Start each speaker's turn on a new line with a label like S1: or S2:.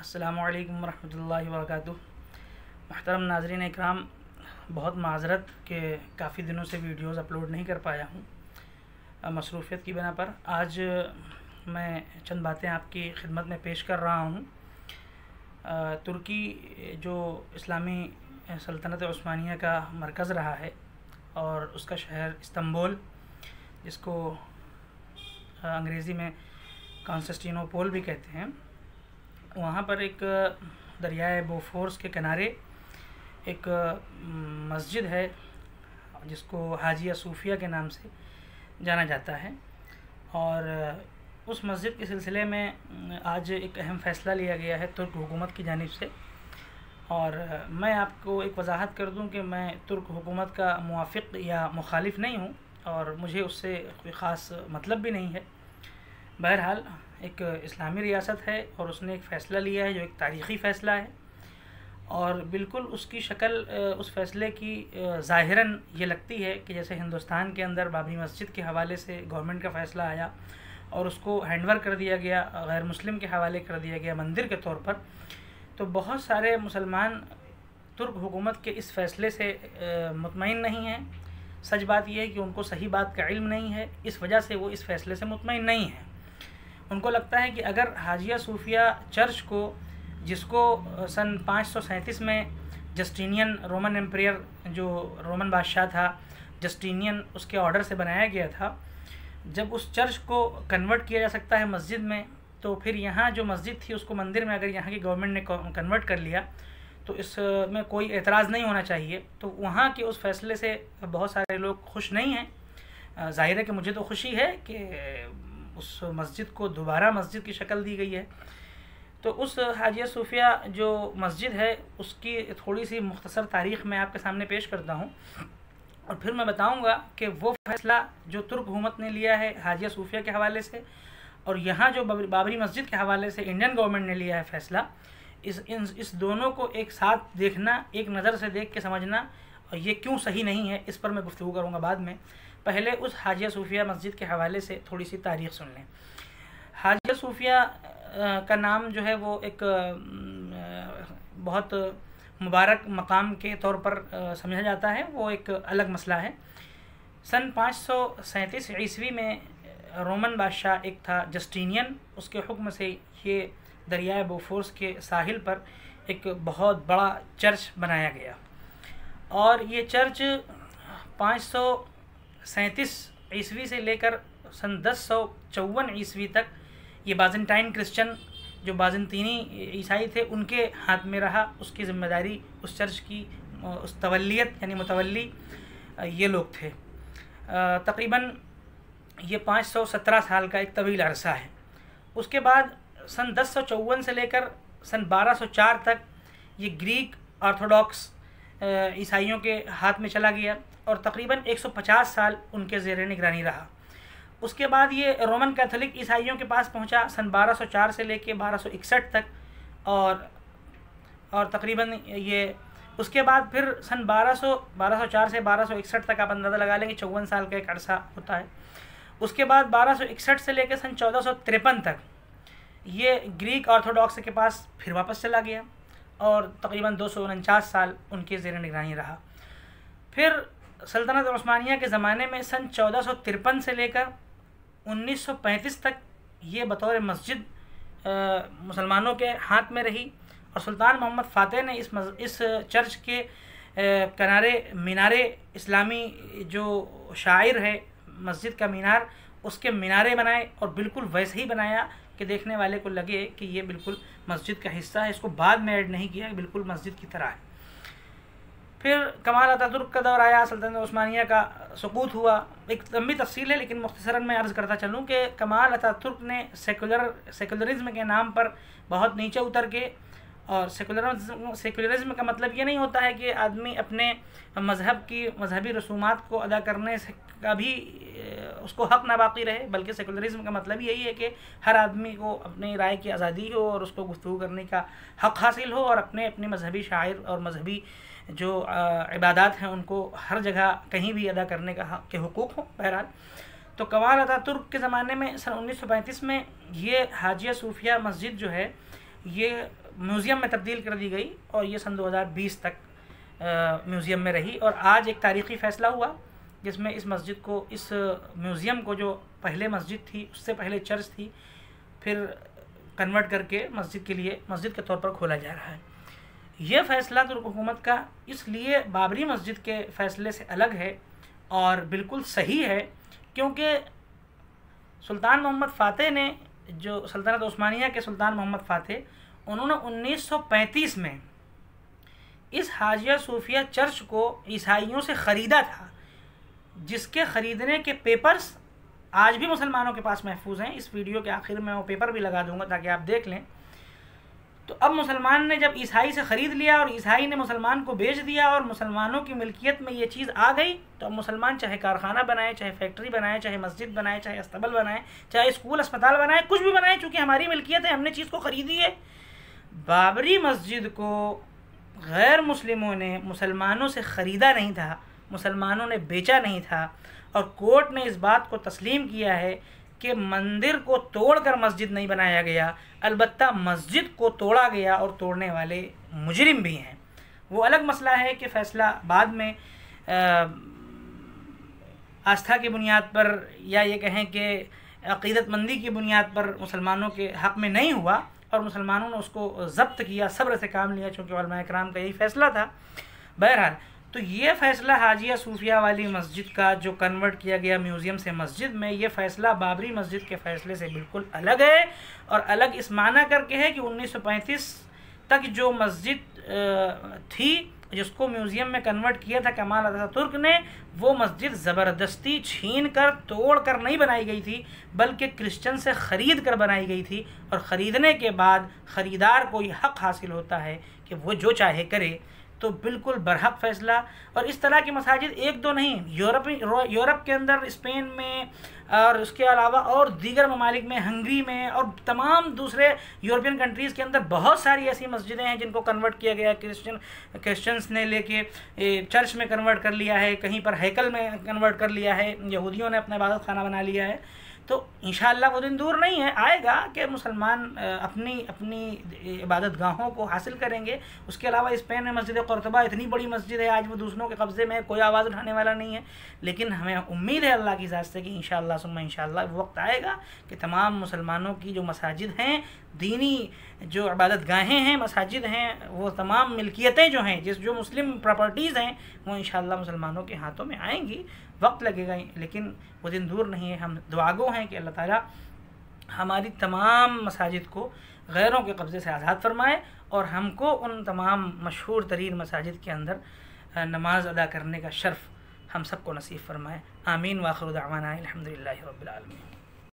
S1: السلام علیکم ورحمۃ اللہ وبرکاتہ۔ محترم ناظرین اکرام، بہت معذرت کہ کافی دنوں سے ویڈیوز اپلوڈ نہیں کر پایا ہوں مصروفیت کی بنا پر۔ آج میں چند باتیں آپ کی خدمت میں پیش کر رہا ہوں۔ ترکی جو اسلامی سلطنت عثمانیہ کا مرکز رہا ہے اور اس کا شہر استنبول، جس کو انگریزی میں کانسٹینٹینوپل بھی کہتے ہیں، وہاں پر ایک دریائے بوفورس کے کنارے ایک مسجد ہے جس کو حاجیہ صوفیہ کے نام سے جانا جاتا ہے، اور اس مسجد کے سلسلے میں آج ایک اہم فیصلہ لیا گیا ہے ترک حکومت کی جانب سے۔ اور میں آپ کو ایک وضاحت کر دوں کہ میں ترک حکومت کا موافق یا مخالف نہیں ہوں، اور مجھے اس سے کوئی خاص مطلب بھی نہیں ہے۔ بہرحال ایک اسلامی ریاست ہے اور اس نے ایک فیصلہ لیا ہے جو ایک تاریخی فیصلہ ہے، اور بالکل اس کی شکل اس فیصلے کی ظاہراً یہ لگتی ہے کہ جیسے ہندوستان کے اندر بابری مسجد کے حوالے سے گورنمنٹ کا فیصلہ آیا اور اس کو ہینڈ اوور کر دیا گیا، غیر مسلم کے حوالے کر دیا گیا مندر کے طور پر، تو بہت سارے مسلمان ترک حکومت کے اس فیصلے سے مطمئن نہیں ہیں۔ سچ بات یہ ہے کہ ان کو صحیح بات کا علم نہیں ہے، اس وجہ سے وہ اس فیصلے سے مطمئن نہیں ہیں۔ ان کو لگتا ہے کہ اگر حاجیہ صوفیہ چرچ کو، جس کو سن 537 میں جسٹینین رومن ایمپریئر، جو رومن بادشاہ تھا جسٹینین، اس کے آرڈر سے بنایا گیا تھا، جب اس چرچ کو کنورٹ کیا جا سکتا ہے مسجد میں، تو پھر یہاں جو مسجد تھی اس کو مندر میں اگر یہاں کی گورنمنٹ نے کنورٹ کر لیا تو اس میں کوئی اعتراض نہیں ہونا چاہیے۔ تو وہاں کے اس فیصلے سے بہت سارے لوگ خوش نہیں ہیں۔ ظاہر ہے کہ مجھے تو خوشی ہے کہ اس مسجد کو دوبارہ مسجد کی شکل دی گئی ہے۔ تو اس حاجیہ صوفیہ جو مسجد ہے اس کی تھوڑی سی مختصر تاریخ میں آپ کے سامنے پیش کرتا ہوں، اور پھر میں بتاؤں گا کہ وہ فیصلہ جو ترک حکومت نے لیا ہے حاجیہ صوفیہ کے حوالے سے، اور یہاں جو بابری مسجد کے حوالے سے انڈین گورنمنٹ نے لیا ہے فیصلہ، اس دونوں کو ایک ساتھ دیکھنا، ایک نظر سے دیکھ کے سمجھنا، اور یہ کیوں صحیح نہیں ہے، اس پر میں گفتگو کروں گا بعد میں۔ پہلے اس حاجیہ صوفیہ مسجد کے حوالے سے تھوڑی سی تاریخ سن لیں۔ حاجیہ صوفیہ کا نام جو ہے وہ ایک بہت مبارک مقام کے طور پر سمجھا جاتا ہے، وہ ایک الگ مسئلہ ہے۔ سن 537 عیسوی میں رومن بادشاہ ایک تھا جسٹینین، اس کے حکم سے یہ دریائے بوفورس کے ساحل پر ایک بہت بڑا چرچ بنایا گیا، اور یہ چرچ 537 عیسوی سے لے کر سن 1054 عیسوی تک یہ بازنٹائن کرسچن، جو بازنطینی عیسائی تھے، ان کے ہاتھ میں رہا۔ اس کی ذمہ داری، اس چرچ کی اس تولیت یعنی متولی یہ لوگ تھے۔ تقریباً یہ 517 سال کا ایک طویل عرصہ ہے۔ اس کے بعد سن 1054 سے لے کر سن 1204 تک یہ گریک آرتھوڈاکس عیسائیوں کے ہاتھ میں چلا گیا، اور تقریباً 150 سال ان کے زیر نگرانی رہا۔ اس کے بعد یہ رومن کیتھولک عیسائیوں کے پاس پہنچا سن 1204 سے لے کے 1261 تک، اور تقریباً یہ اس کے بعد پھر سن 1204 سے 1261 تک آپ اندازہ لگا لیں کہ 54 سال کا ایک عرصہ ہوتا ہے۔ اس کے بعد 1261 سے لے کے سن 1453 تک یہ گریک آرتھوڈاکس کے پاس پھر واپس چلا گیا، اور تقریباً 249 سال ان کے زیر نگرانی رہا۔ پھر سلطنت عثمانیہ کے زمانے میں سن 1453 سے لے کر 1935 تک یہ بطور مسجد مسلمانوں کے ہاتھ میں رہی، اور سلطان محمد فاتح نے اس چرچ کے کنارے مینارے اسلامی جو شاعر ہے مسجد کا مینار، اس کے مینارے بنائے، اور بالکل ویسے ہی بنایا کہ دیکھنے والے کو لگے کہ یہ بالکل مسجد کا حصہ ہے، اس کو بعد میں ایڈ نہیں کیا، بالکل مسجد کی طرح ہے۔ پھر کمال اتاترک کا دور آیا، سلطنت عثمانیہ کا سقوط ہوا۔ ایک لمبی تفصیل ہے لیکن مختصراً میں عرض کرتا چلوں کہ کمال اتاترک نے سیکولرزم کے نام پر بہت نیچے اتر کے، اور سیکولرزم کا مطلب یہ نہیں ہوتا ہے کہ آدمی اپنے مذہب کی مذہبی رسومات کو ادا کرنے سے کبھی اس کو حق نہ باقی رہے، بلکہ سیکولرزم کا مطلب یہی ہے کہ ہر آدمی کو اپنی رائے کی آزادی ہو، اور اس کو گفتگو کرنے کا حق حاصل ہو، اور اپنے مذہبی شعائر اور مذہبی جو عبادات ہیں ان کو ہر جگہ کہیں بھی ادا کرنے کے حقوق ہوں۔ بہرحال تو کمال اتاترک کے زمانے میں سن 1935 میں یہ حاجیہ صوفیہ مسجد جو ہے یہ میوزیم میں تبدیل کر دی گئی اور یہ سن 2020 تک میوزیم میں رہی، اور آج ایک تاریخی فیصلہ ہوا جس میں اس مسجد کو، اس میوزیم کو جو پہلے مسجد تھی، اس سے پہلے چرچ تھی، پھر کنورٹ کر کے مسجد کے لیے، مسجد کے طور پر کھولا جا رہا ہے۔ یہ فیصلہ ترک حکومت کا اس لیے بابری مسجد کے فیصلے سے الگ ہے اور بالکل صحیح ہے، کیونکہ سلطان محمد فاتح نے، جو سلطنت عثمانیہ کے سلطان محمد فاتح، انہوں نے 1935 میں اس حاجیہ صوفیہ چرچ کو عیسائیوں سے خریدا تھا، جس کے خریدنے کے پیپرز آج بھی مسلمانوں کے پاس محفوظ ہیں۔ اس ویڈیو کے آخر میں وہ پیپر بھی لگا دوں گا تاکہ آپ دیکھ لیں۔ تو اب مسلمان نے جب عیسائی سے خرید لیا اور عیسائی نے مسلمان کو بیچ دیا اور مسلمانوں کی ملکیت میں یہ چیز آ گئی، تو اب مسلمان چاہے کارخانہ بنائے، چاہے فیکٹری بنائے، چاہے مسجد بنائے، چاہے استبل بنائے، چاہے اسکول اسپتال بنائے، کچھ بھی بنائے، چونکہ ہماری ملکیت ہے، ہم نے چیز کو خریدی ہے۔ بابری مسجد کو غیر مسلموں نے مسلمانوں سے خریدا نہیں تھا، مسلمانوں نے بیچا نہیں تھا، اور کورٹ نے اس بات کو تسلیم کیا ہے کہ مندر کو توڑ کر مسجد نہیں بنایا گیا، البتہ مسجد کو توڑا گیا اور توڑنے والے مجرم بھی ہیں۔ وہ الگ مسئلہ ہے کہ فیصلہ بعد میں آستھا کی بنیاد پر یا یہ کہیں کہ عقیدت مندی کی بنیاد پر مسلمانوں کے حق میں نہیں ہوا، اور مسلمانوں نے اس کو ضبط کیا، صبر سے کام لیا، چونکہ علماء کرام کا یہی فیصلہ تھا۔ بہرحال تو یہ فیصلہ حاجیہ صوفیہ والی مسجد کا جو کنورٹ کیا گیا میوزیم سے مسجد میں، یہ فیصلہ بابری مسجد کے فیصلے سے بالکل الگ ہے، اور الگ اس معنی کر کے ہے کہ 1935 تک جو مسجد تھی جس کو میوزیم میں کنورٹ کیا تھا کمال اتاترک نے، وہ مسجد زبردستی چھین کر توڑ کر نہیں بنائی گئی تھی، بلکہ کرسچن سے خرید کر بنائی گئی تھی، اور خریدنے کے بعد خریدار کو یہ حق حاصل ہوتا ہے کہ وہ جو چاہے کرے۔ تو بالکل برحق فیصلہ، اور اس طرح کی مساجد ایک دو نہیں، یورپ کے اندر، اسپین میں، اور اس کے علاوہ اور دیگر ممالک میں، ہنگری میں اور تمام دوسرے یورپین کنٹریز کے اندر بہت ساری ایسی مسجدیں ہیں جن کو کنورٹ کیا گیا ہے، کرسچنس نے لے کے چرچ میں کنورٹ کر لیا ہے، کہیں پر ہیکل میں کنورٹ کر لیا ہے، یہودیوں نے اپنا عبادت خانہ بنا لیا ہے۔ تو انشاءاللہ وہ دن دور نہیں ہے، آئے گا کہ مسلمان اپنی عبادت گاہوں کو حاصل کریں گے۔ اس کے علاوہ اسپین میں مسجد قرطبہ اتنی بڑی مسجد ہے، آج وہ دوسروں کے قبضے میں، کوئی آواز اٹھانے والا نہیں ہے، لیکن ہمیں امید ہے اللہ کی ذات سے کہ انشاءاللہ ثم انشاءاللہ وہ وقت آئے گا کہ تمام مسلمانوں کی جو مساجد ہیں، دینی جو عبادت گاہیں ہیں، مساجد ہیں، وہ تمام ملکیتیں جو ہیں، جو مسلم پراپرٹیز ہیں، وہ انشاءاللہ مسلمانوں کے ہاتھوں میں آئیں گی۔ وقت لگے گا لیکن وہ دن دور نہیں ہے۔ ہم دعاگو ہیں کہ اللہ تعالیٰ ہماری تمام مساجد کو غیروں کے قبضے سے آزاد فرمائے، اور ہم کو ان تمام مشہور ترین مساجد کے اندر نماز ادا کرنے کا شرف ہم سب کو نصیب فرمائے۔ آمین۔ وآخر دعوانا الحمدللہ رب العالمین۔